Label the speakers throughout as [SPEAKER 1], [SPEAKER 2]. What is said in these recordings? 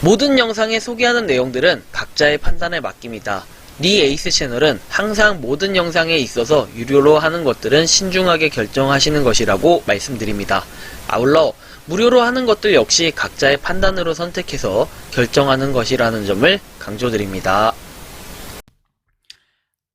[SPEAKER 1] 모든 영상에 소개하는 내용들은 각자의 판단에 맡깁니다. 니 에이스 채널은 항상 모든 영상에 있어서 유료로 하는 것들은 신중하게 결정하시는 것이라고 말씀드립니다. 아울러 무료로 하는 것들 역시 각자의 판단으로 선택해서 결정하는 것이라는 점을 강조드립니다.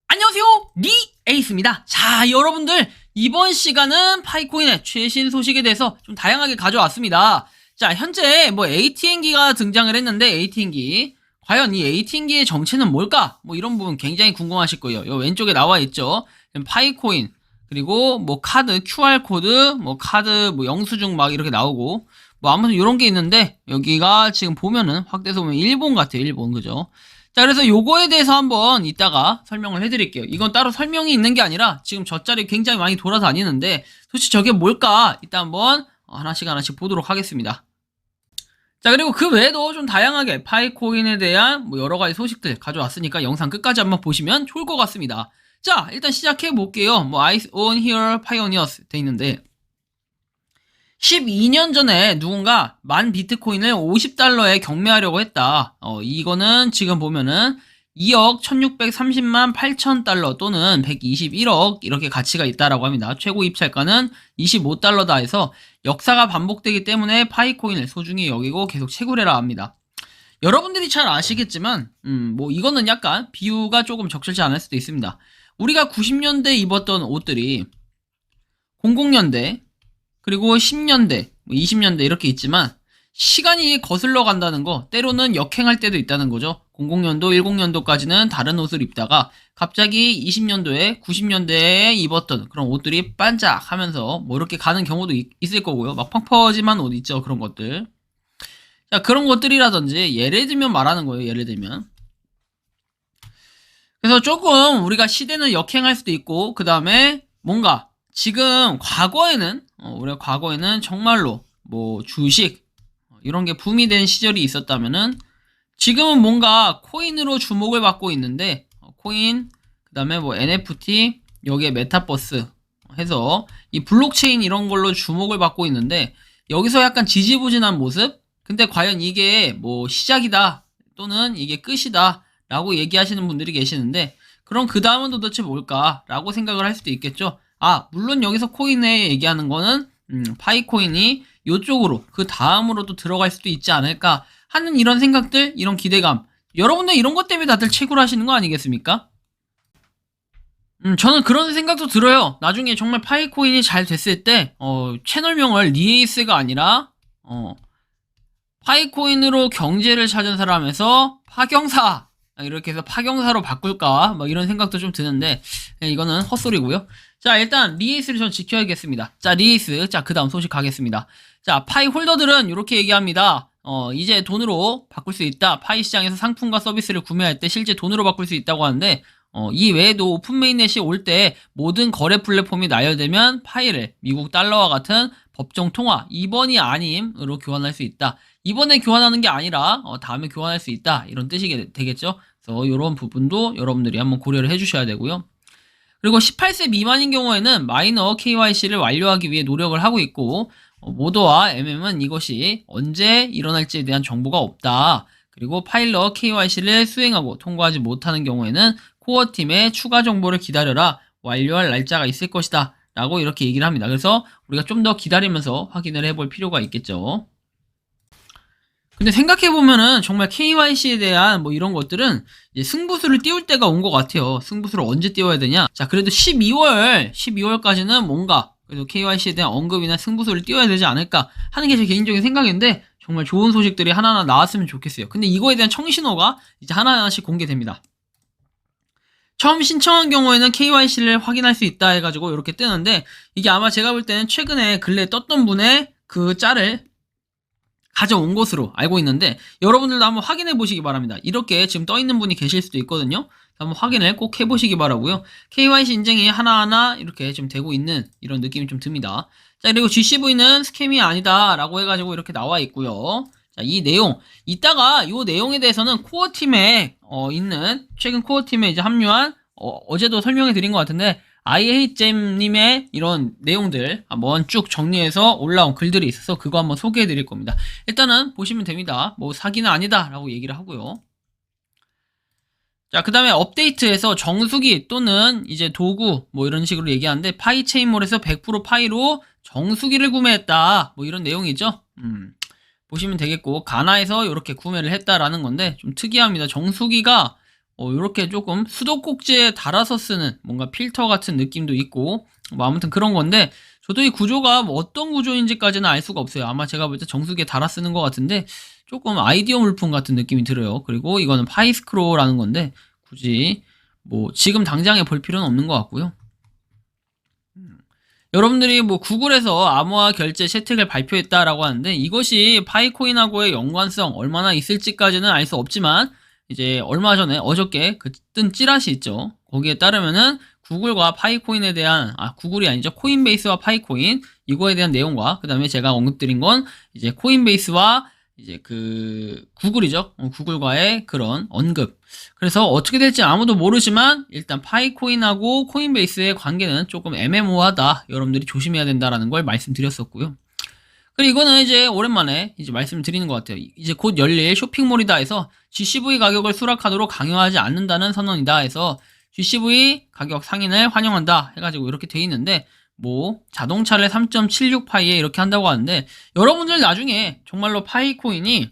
[SPEAKER 2] 안녕하세요, 니 에이스입니다. 자, 여러분들 이번 시간은 파이코인의 최신 소식에 대해서 좀 다양하게 가져왔습니다. 자, 현재 ATN기가 등장을 했는데, ATN기 과연 이 ATN기의 정체는 뭘까? 이런 부분 굉장히 궁금하실 거예요. 요 왼쪽에 나와 있죠. 파이코인, 그리고 카드, QR코드, 카드, 영수증 막 이렇게 나오고, 아무튼 이런 게 있는데, 여기가 지금 보면은, 확대해서 보면 일본 같아요. 일본, 그죠? 자, 그래서 요거에 대해서 한번 이따가 설명을 해드릴게요. 이건 따로 설명이 있는 게 아니라, 지금 저 자리 굉장히 많이 돌아다니는데, 도대체 저게 뭘까? 이따 한번 하나씩 보도록 하겠습니다. 자, 그리고 그 외에도 좀 다양하게 파이코인에 대한 여러 가지 소식들 가져왔으니까 영상 끝까지 한번 보시면 좋을 것 같습니다. 자, 일단 시작해 볼게요. Eyes on Here Pioneers 돼 있는데 12년 전에 누군가 만 비트코인을 $50에 경매하려고 했다. 이거는 지금 보면은 2억 1630만 8천 달러 또는 121억 이렇게 가치가 있다라고 합니다. 최고 입찰가는 $25다 해서 역사가 반복되기 때문에 파이코인을 소중히 여기고 계속 채굴해라 합니다. 여러분들이 잘 아시겠지만 이거는 약간 비유가 조금 적절치 않을 수도 있습니다. 우리가 90년대 입었던 옷들이 00년대 그리고 10년대 20년대 이렇게 있지만 시간이 거슬러 간다는 거, 때로는 역행할 때도 있다는 거죠. 00년도, 10년도까지는 다른 옷을 입다가 갑자기 20년도에, 90년대에 입었던 그런 옷들이 반짝하면서 이렇게 가는 경우도 있을 거고요. 막 펑퍼짐한 옷 있죠. 그런 것들. 자, 그런 것들이라든지 예를 들면 말하는 거예요. 예를 들면. 그래서 조금 우리가 시대는 역행할 수도 있고, 그 다음에 뭔가 지금 과거에는 우리가 과거에는 정말로 주식 이런 게 붐이 된 시절이 있었다면은 지금은 뭔가 코인으로 주목을 받고 있는데 코인 그 다음에 NFT 여기에 메타버스 해서 이 블록체인 이런 걸로 주목을 받고 있는데 여기서 약간 지지부진한 모습. 근데 과연 이게 시작이다 또는 이게 끝이다 라고 얘기하시는 분들이 계시는데 그럼 그 다음은 도대체 뭘까 라고 생각을 할 수도 있겠죠. 물론 여기서 코인에 얘기하는 거는 파이코인이 요쪽으로 그 다음으로도 들어갈 수도 있지 않을까 하는 이런 생각들, 이런 기대감. 여러분들 이런 것 때문에 다들 채굴하시는 거 아니겠습니까? 저는 그런 생각도 들어요. 나중에 정말 파이코인이 잘 됐을 때 채널명을 니에이스가 아니라 파이코인으로 경제를 찾은 사람에서 파경사 이렇게 해서 파경사로 바꿀까 이런 생각도 좀 드는데 이거는 헛소리고요. 자, 일단 리에이스를 전 지켜야겠습니다. 자, 리에이스. 자, 그 다음 소식 가겠습니다. 자, 파이 홀더들은 이렇게 얘기합니다. 이제 돈으로 바꿀 수 있다. 파이 시장에서 상품과 서비스를 구매할 때 실제 돈으로 바꿀 수 있다고 하는데 이 외에도 오픈 메인넷이 올 때 모든 거래 플랫폼이 나열되면 파이를 미국 달러와 같은 법정 통화 2번이 아님으로 교환할 수 있다. 이번에 교환하는 게 아니라 다음에 교환할 수 있다. 이런 뜻이 되겠죠. 그래서 이런 부분도 여러분들이 한번 고려를 해주셔야 되고요. 그리고 18세 미만인 경우에는 마이너 KYC를 완료하기 위해 노력을 하고 있고 모더와 MM은 이것이 언제 일어날지에 대한 정보가 없다. 그리고 파일럿 KYC를 수행하고 통과하지 못하는 경우에는 코어팀의 추가 정보를 기다려라. 완료할 날짜가 있을 것이다. 라고 이렇게 얘기를 합니다. 그래서 우리가 좀 더 기다리면서 확인을 해볼 필요가 있겠죠. 근데 생각해보면은 정말 KYC에 대한 이런 것들은 이제 승부수를 띄울 때가 온 것 같아요. 승부수를 언제 띄워야 되냐? 자, 그래도 12월까지는 뭔가 그래도 KYC에 대한 언급이나 승부수를 띄워야 되지 않을까 하는 게 제 개인적인 생각인데 정말 좋은 소식들이 하나하나 나왔으면 좋겠어요. 근데 이거에 대한 청신호가 이제 하나하나씩 공개됩니다. 처음 신청한 경우에는 KYC를 확인할 수 있다 해가지고 이렇게 뜨는데 이게 아마 제가 볼 때는 최근에 근래에 떴던 분의 그 짤을 가져온 것으로 알고 있는데 여러분들도 한번 확인해 보시기 바랍니다. 이렇게 지금 떠 있는 분이 계실 수도 있거든요. 한번 확인을 꼭 해보시기 바라고요. KYC 인증이 하나하나 이렇게 좀 되고 있는 이런 느낌이 좀 듭니다. 자, 그리고 GCV는 스캠이 아니다 라고 해가지고 이렇게 나와 있고요. 자, 이 내용 이따가 이 내용에 대해서는 코어팀에 있는 최근 코어팀에 이제 합류한 어제도 설명해 드린 것 같은데 iHateJam님의 이런 내용들 한번 쭉 정리해서 올라온 글들이 있어서 그거 한번 소개해 드릴 겁니다. 일단은 보시면 됩니다. 뭐 사기는 아니다 라고 얘기를 하고요. 자, 그 다음에 업데이트에서 정수기 또는 이제 도구 뭐 이런 식으로 얘기하는데 파이체인몰에서 100% 파이로 정수기를 구매했다 뭐 이런 내용이죠. 보시면 되겠고, 가나에서 이렇게 구매를 했다라는 건데 좀 특이합니다. 정수기가 이렇게 조금 수도꼭지에 달아서 쓰는 뭔가 필터 같은 느낌도 있고 뭐 아무튼 그런 건데, 저도 이 구조가 뭐 어떤 구조인지까지는 알 수가 없어요. 아마 제가 볼 때 정수기에 달아 쓰는 것 같은데 조금 아이디어 물품 같은 느낌이 들어요. 그리고 이거는 파이스크로라는 건데 굳이 뭐 지금 당장에 볼 필요는 없는 것 같고요. 여러분들이 뭐 구글에서 암호화 결제 채택을 발표했다라고 하는데 이것이 파이코인하고의 연관성 얼마나 있을지까지는 알 수 없지만, 이제 얼마 전에 어저께 그 뜬 찌라시 있죠. 거기에 따르면은 구글과 파이코인에 대한, 구글이 아니죠, 코인베이스와 파이코인 이거에 대한 내용과, 그 다음에 제가 언급드린 건 이제 코인베이스와 이제 그 구글이죠. 구글과의 그런 언급. 그래서 어떻게 될지 아무도 모르지만 일단 파이코인하고 코인베이스의 관계는 조금 애매모호하다. 여러분들이 조심해야 된다라는 걸 말씀드렸었고요. 그리고 이거는 이제 오랜만에 이제 말씀드리는 것 같아요. 이제 곧 열릴 쇼핑몰이다 해서 GCV 가격을 수락하도록 강요하지 않는다는 선언이다 해서 GCV 가격 상인을 환영한다 해가지고 이렇게 돼 있는데, 뭐 자동차를 3.76파이에 이렇게 한다고 하는데, 여러분들 나중에 정말로 파이코인이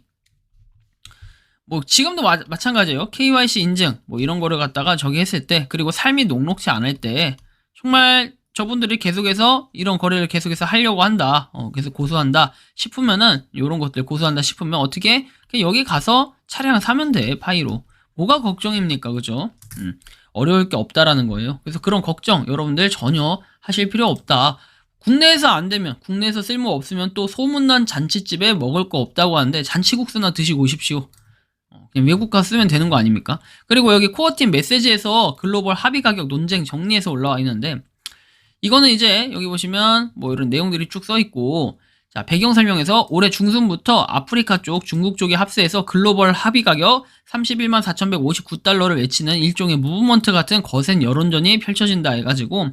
[SPEAKER 2] 뭐 지금도 마찬가지예요. KYC 인증 뭐 이런 거를 갖다가 저기 했을 때, 그리고 삶이 녹록지 않을 때 정말 저분들이 계속해서 이런 거래를 계속해서 하려고 한다, 계속 고수한다 싶으면은, 이런 것들 고수한다 싶으면 어떻게 그냥 여기 가서 차량 사면 돼. 파이로. 뭐가 걱정입니까? 그죠? 어려울 게 없다라는 거예요. 그래서 그런 걱정 여러분들 전혀 하실 필요 없다. 국내에서 안 되면, 국내에서 쓸모 없으면 또 소문난 잔치집에 먹을 거 없다고 하는데 잔치국수나 드시고 오십시오. 그냥 외국 가서 쓰면 되는 거 아닙니까? 그리고 여기 코어팀 메시지에서 글로벌 합의 가격 논쟁 정리해서 올라와 있는데, 이거는 이제 여기 보시면 뭐 이런 내용들이 쭉 써 있고, 자, 배경 설명에서 올해 중순부터 아프리카 쪽, 중국 쪽이 합세해서 글로벌 합의 가격 31만 4,159달러를 외치는 일종의 무브먼트 같은 거센 여론전이 펼쳐진다 해가지고,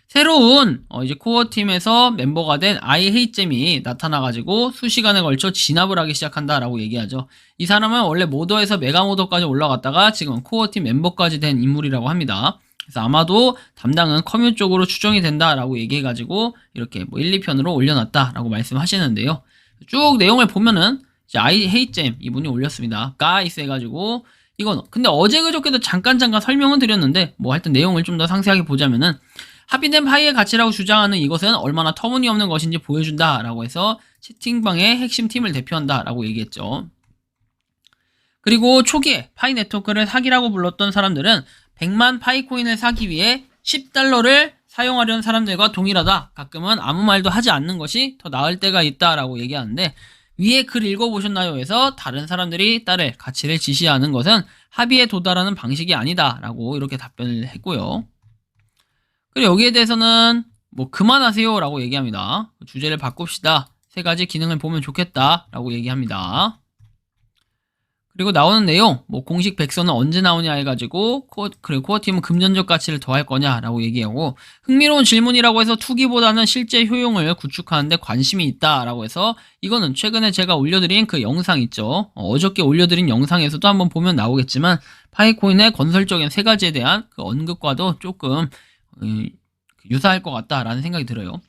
[SPEAKER 2] 새로운 이제 코어팀에서 멤버가 된 iHateJam이 나타나가지고 수시간에 걸쳐 진압을 하기 시작한다라고 얘기하죠. 이 사람은 원래 모더에서 메가모더까지 올라갔다가 지금 코어팀 멤버까지 된 인물이라고 합니다. 그래서 아마도 담당은 커뮤 쪽으로 추정이 된다라고 얘기해가지고 이렇게 뭐 1, 2편으로 올려놨다라고 말씀하시는데요. 쭉 내용을 보면은 이제 iHateJam 이분이 올렸습니다. guys 해가지고, 이건 근데 어제 그저께도 잠깐 설명은 드렸는데, 뭐 하여튼 내용을 좀 더 상세하게 보자면은, 합의된 파이의 가치라고 주장하는 이것은 얼마나 터무니없는 것인지 보여준다라고 해서 채팅방의 핵심 팀을 대표한다라고 얘기했죠. 그리고 초기에 파이 네트워크를 사기라고 불렀던 사람들은 100만 파이코인을 사기 위해 $10를 사용하려는 사람들과 동일하다. 가끔은 아무 말도 하지 않는 것이 더 나을 때가 있다라고 얘기하는데, 위에 글 읽어보셨나요? 해서 다른 사람들이 따를 가치를 지시하는 것은 합의에 도달하는 방식이 아니다 라고 이렇게 답변을 했고요. 그리고 여기에 대해서는 뭐 그만하세요 라고 얘기합니다. 주제를 바꿉시다. 3가지 기능을 보면 좋겠다 라고 얘기합니다. 그리고 나오는 내용, 뭐 공식 백서는 언제 나오냐 해가지고, 그리고 코어팀은 금전적 가치를 더할 거냐 라고 얘기하고, 흥미로운 질문이라고 해서 투기보다는 실제 효용을 구축하는데 관심이 있다 라고 해서, 이거는 최근에 제가 올려드린 그 영상 있죠. 어저께 올려드린 영상에서도 한번 보면 나오겠지만, 파이코인의 건설적인 3가지에 대한 그 언급과도 조금 유사할 것 같다라는 생각이 들어요.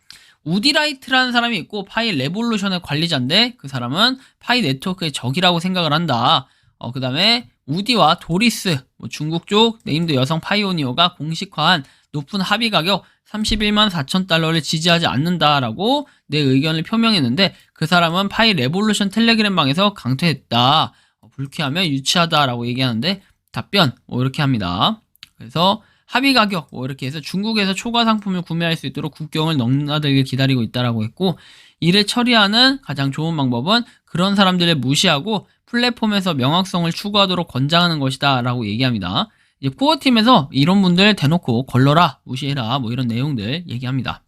[SPEAKER 2] 우디라이트라는 사람이 있고, 파이 레볼루션의 관리자인데 그 사람은 파이 네트워크의 적이라고 생각을 한다. 그 다음에 우디와 도리스, 뭐 중국 쪽 네임드 여성 파이오니어가 공식화한 높은 합의 가격 31만 4천 달러를 지지하지 않는다라고 내 의견을 표명했는데, 그 사람은 파이 레볼루션 텔레그램 방에서 강퇴했다. 불쾌하며 유치하다라고 얘기하는데, 답변 뭐 이렇게 합니다. 그래서 합의 가격 뭐 이렇게 해서 중국에서 초과 상품을 구매할 수 있도록 국경을 넘나들길 기다리고 있다라고 했고, 이를 처리하는 가장 좋은 방법은 그런 사람들을 무시하고 플랫폼에서 명확성을 추구하도록 권장하는 것이다 라고 얘기합니다. 이제 코어팀에서 이런 분들 대놓고 걸러라, 무시해라 뭐 이런 내용들 얘기합니다.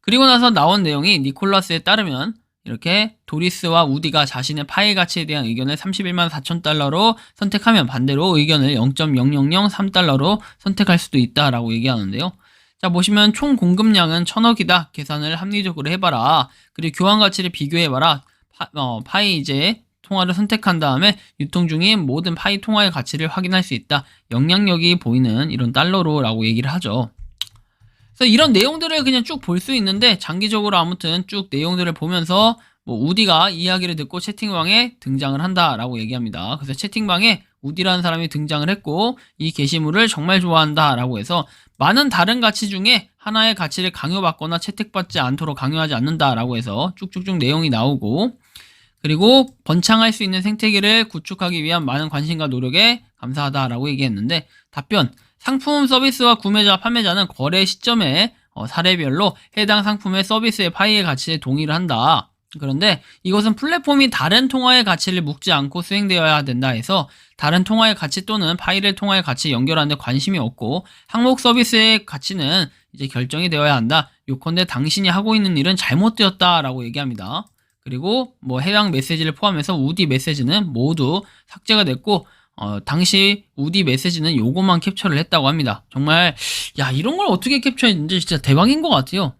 [SPEAKER 2] 그리고 나서 나온 내용이, 니콜라스에 따르면 이렇게 도리스와 우디가 자신의 파일 가치에 대한 의견을 31만 4천 달러로 선택하면 반대로 의견을 0.0003달러로 선택할 수도 있다라고 얘기하는데요. 자, 보시면 총 공급량은 1000억이다. 계산을 합리적으로 해봐라. 그리고 교환 가치를 비교해봐라. 파이 이제 통화를 선택한 다음에 유통 중인 모든 파이 통화의 가치를 확인할 수 있다. 영향력이 보이는 이런 달러로라고 얘기를 하죠. 그래서 이런 내용들을 그냥 쭉 볼 수 있는데 장기적으로 아무튼 쭉 내용들을 보면서 뭐 우디가 이야기를 듣고 채팅방에 등장을 한다라고 얘기합니다. 그래서 채팅방에 우디라는 사람이 등장을 했고 이 게시물을 정말 좋아한다라고 해서 많은 다른 가치 중에 하나의 가치를 강요받거나 채택받지 않도록 강요하지 않는다라고 해서 쭉쭉쭉 내용이 나오고 그리고 번창할 수 있는 생태계를 구축하기 위한 많은 관심과 노력에 감사하다라고 얘기했는데 답변 상품 서비스와 구매자 판매자는 거래 시점에 사례별로 해당 상품의 서비스의 파이의 가치에 동의를 한다. 그런데 이것은 플랫폼이 다른 통화의 가치를 묵지 않고 수행되어야 된다 해서 다른 통화의 가치 또는 파일의 통화의 가치 연결하는 데 관심이 없고 항목 서비스의 가치는 이제 결정이 되어야 한다. 요컨대 당신이 하고 있는 일은 잘못되었다라고 얘기합니다. 그리고 뭐 해당 메시지를 포함해서 우디 메시지는 모두 삭제가 됐고 당시 우디 메시지는 요것만 캡처를 했다고 합니다. 정말 야 이런 걸 어떻게 캡처했는지 진짜 대박인 것 같아요.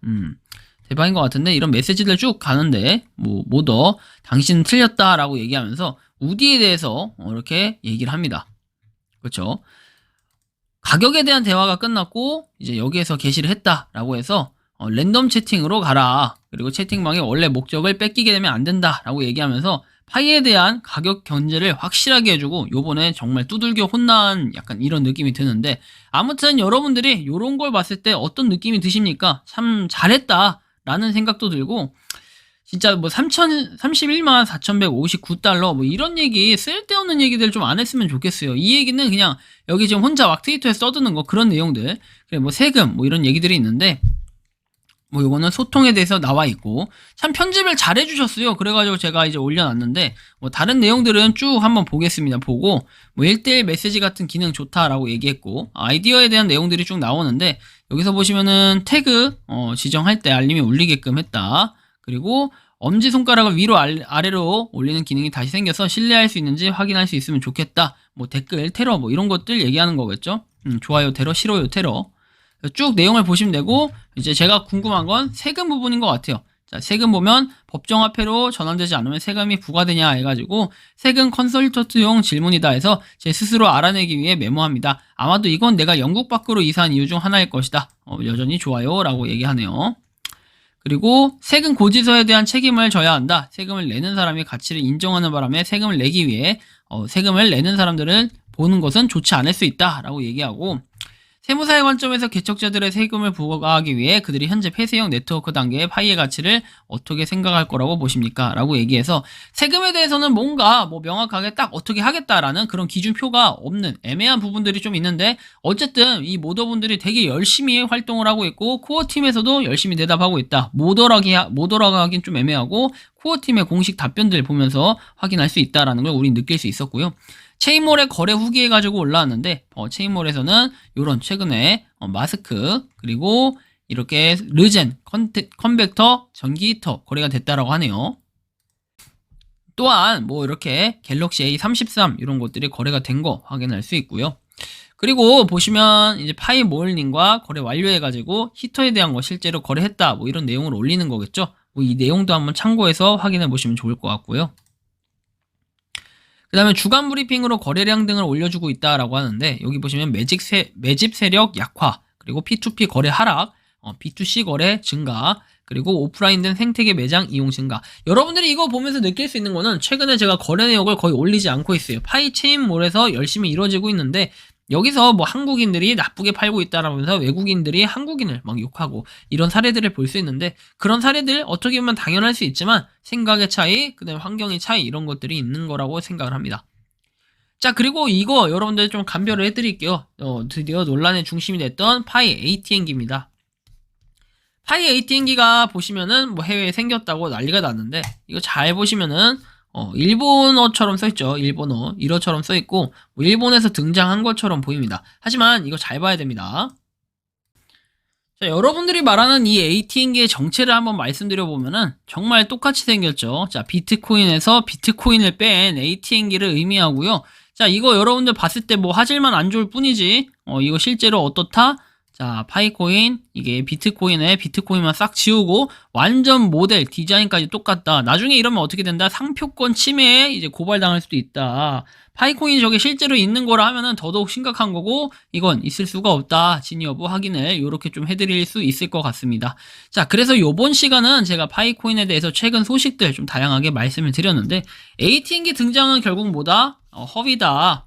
[SPEAKER 2] 대박인 것 같은데 이런 메시지들 쭉 가는데 모더 당신은 틀렸다라고 얘기하면서 우디에 대해서 이렇게 얘기를 합니다. 그렇죠? 가격에 대한 대화가 끝났고 이제 여기에서 게시를 했다라고 해서 랜덤 채팅으로 가라. 그리고 채팅방의 원래 목적을 뺏기게 되면 안 된다라고 얘기하면서 파이에 대한 가격 견제를 확실하게 해주고 요번에 정말 두들겨 혼난 약간 이런 느낌이 드는데 아무튼 여러분들이 요런 걸 봤을 때 어떤 느낌이 드십니까? 참 잘했다 라는 생각도 들고 진짜 뭐 31만 4,159달러 뭐 이런 얘기 쓸데없는 얘기들 좀 안 했으면 좋겠어요. 이 얘기는 그냥 여기 지금 혼자 막 트위터에 써두는 거 그런 내용들 그래 뭐 세금 뭐 이런 얘기들이 있는데 뭐 요거는 소통에 대해서 나와 있고 참 편집을 잘 해주셨어요. 그래가지고 제가 이제 올려놨는데 뭐 다른 내용들은 쭉 한번 보겠습니다. 보고 뭐 1대1 메시지 같은 기능 좋다라고 얘기했고 아이디어에 대한 내용들이 쭉 나오는데 여기서 보시면은 태그 지정할 때 알림이 울리게끔 했다. 그리고 엄지손가락을 위로 아래로 올리는 기능이 다시 생겨서 신뢰할 수 있는지 확인할 수 있으면 좋겠다. 뭐 댓글 테러 뭐 이런 것들 얘기하는 거겠죠. 좋아요 테러 싫어요 테러 쭉 내용을 보시면 되고 이제 제가 궁금한 건 세금 부분인 것 같아요. 자, 세금 보면 법정화폐로 전환되지 않으면 세금이 부과되냐 해가지고 세금 컨설턴트용 질문이다 해서 제 스스로 알아내기 위해 메모합니다. 아마도 이건 내가 영국 밖으로 이사한 이유 중 하나일 것이다. 여전히 좋아요 라고 얘기하네요. 그리고 세금 고지서에 대한 책임을 져야 한다. 세금을 내는 사람이 가치를 인정하는 바람에 세금을 내기 위해 세금을 내는 사람들을 보는 것은 좋지 않을 수 있다 라고 얘기하고 세무사의 관점에서 개척자들의 세금을 부과하기 위해 그들이 현재 폐쇄형 네트워크 단계의 파이의 가치를 어떻게 생각할 거라고 보십니까? 라고 얘기해서 세금에 대해서는 뭔가 뭐 명확하게 딱 어떻게 하겠다라는 그런 기준표가 없는 애매한 부분들이 좀 있는데 어쨌든 이 모더분들이 되게 열심히 활동을 하고 있고 코어팀에서도 열심히 대답하고 있다. 모더라고 하긴 좀 애매하고 코어팀의 공식 답변들 보면서 확인할 수 있다라는 걸 우린 느낄 수 있었고요. 체인몰의 거래 후기 해가지고 올라왔는데 체인몰에서는 요런 최근에 마스크 그리고 이렇게 르젠 컨벡터 전기 히터 거래가 됐다라고 하네요. 또한 뭐 이렇게 갤럭시 A33 이런 것들이 거래가 된 거 확인할 수 있고요. 그리고 보시면 이제 파이몰님과 거래 완료해가지고 히터에 대한 거 실제로 거래했다 뭐 이런 내용을 올리는 거겠죠. 뭐 이 내용도 한번 참고해서 확인해 보시면 좋을 것 같고요. 그 다음에 주간 브리핑으로 거래량 등을 올려주고 있다라고 하는데 여기 보시면 매집 세력 약화 그리고 P2P 거래 하락 B2C 거래 증가 그리고 오프라인 등 생태계 매장 이용 증가 여러분들이 이거 보면서 느낄 수 있는 거는 최근에 제가 거래 내역을 거의 올리지 않고 있어요. 파이 체인몰에서 열심히 이루어지고 있는데 여기서 뭐 한국인들이 나쁘게 팔고 있다라면서 외국인들이 한국인을 막 욕하고 이런 사례들을 볼 수 있는데 그런 사례들 어떻게 보면 당연할 수 있지만 생각의 차이, 그다음에 환경의 차이 이런 것들이 있는 거라고 생각을 합니다. 자 그리고 이거 여러분들 좀 감별을 해드릴게요. 드디어 논란의 중심이 됐던 파이 ATM기입니다. 파이 ATM기가 보시면은 뭐 해외에 생겼다고 난리가 났는데 이거 잘 보시면은 일본어처럼 써있죠. 일어처럼 써있고 뭐 일본에서 등장한 것처럼 보입니다. 하지만 이거 잘 봐야 됩니다. 자, 여러분들이 말하는 이 ATN계의 정체를 한번 말씀드려보면은 정말 똑같이 생겼죠. 자, 비트코인에서 비트코인을 뺀 ATN계를 의미하고요. 자, 이거 여러분들 봤을 때 뭐 화질만 안 좋을 뿐이지, 이거 실제로 어떻다? 자, 파이코인, 이게 비트코인에 비트코인만 싹 지우고 완전 모델, 디자인까지 똑같다. 나중에 이러면 어떻게 된다? 상표권 침해에 이제 고발당할 수도 있다. 파이코인이 저게 실제로 있는 거라 하면은 더더욱 심각한 거고, 이건 있을 수가 없다. 진위 여부 확인을 요렇게 좀 해드릴 수 있을 것 같습니다. 자, 그래서 요번 시간은 제가 파이코인에 대해서 최근 소식들 좀 다양하게 말씀을 드렸는데, ATN계 등장은 결국 뭐다? 허위다.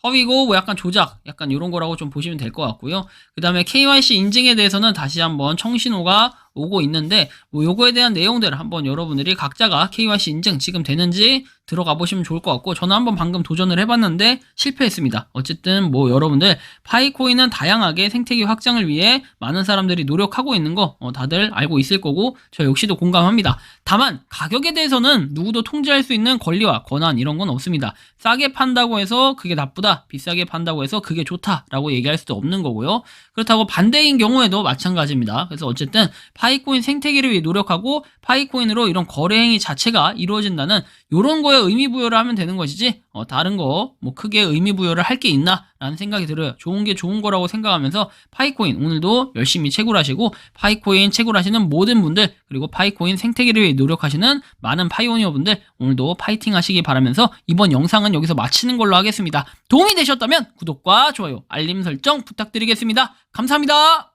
[SPEAKER 2] 허위고 뭐 약간 조작, 약간 이런 거라고 좀 보시면 될 것 같고요. 그 다음에 KYC 인증에 대해서는 다시 한번 청신호가 오고 있는데, 뭐 요거에 대한 내용들을 한번 여러분들이 각자가 KYC 인증 지금 되는지 들어가 보시면 좋을 것 같고, 저는 한번 방금 도전을 해봤는데 실패했습니다. 어쨌든 뭐 여러분들 파이코인은 다양하게 생태계 확장을 위해 많은 사람들이 노력하고 있는 거 다들 알고 있을 거고, 저 역시도 공감합니다. 다만 가격에 대해서는 누구도 통제할 수 있는 권리와 권한 이런 건 없습니다. 싸게 판다고 해서 그게 나쁘다, 비싸게 판다고 해서 그게 좋다라고 얘기할 수도 없는 거고요. 그렇다고 반대인 경우에도 마찬가지입니다. 그래서 어쨌든 파이코인 생태계를 위해 노력하고 파이코인으로 이런 거래 행위 자체가 이루어진다는 이런 거에 의미 부여를 하면 되는 것이지, 다른 거 뭐 크게 의미 부여를 할 게 있나 라는 생각이 들어요. 좋은 게 좋은 거라고 생각하면서 파이코인 오늘도 열심히 채굴하시고, 파이코인 채굴하시는 모든 분들, 그리고 파이코인 생태계를 위해 노력하시는 많은 파이오니어 분들 오늘도 파이팅 하시기 바라면서 이번 영상은 여기서 마치는 걸로 하겠습니다. 도움이 되셨다면 구독과 좋아요, 알림 설정 부탁드리겠습니다. 감사합니다.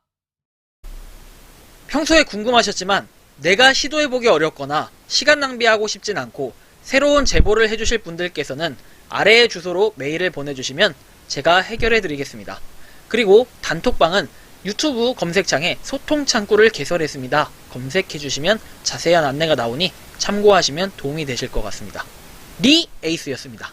[SPEAKER 1] 평소에 궁금하셨지만 내가 시도해보기 어렵거나 시간 낭비하고 싶진 않고 새로운 제보를 해주실 분들께서는 아래의 주소로 메일을 보내주시면 제가 해결해드리겠습니다. 그리고 단톡방은 유튜브 검색창에 소통 창구를 개설했습니다. 검색해주시면 자세한 안내가 나오니 참고하시면 도움이 되실 것 같습니다. 리 에이스였습니다.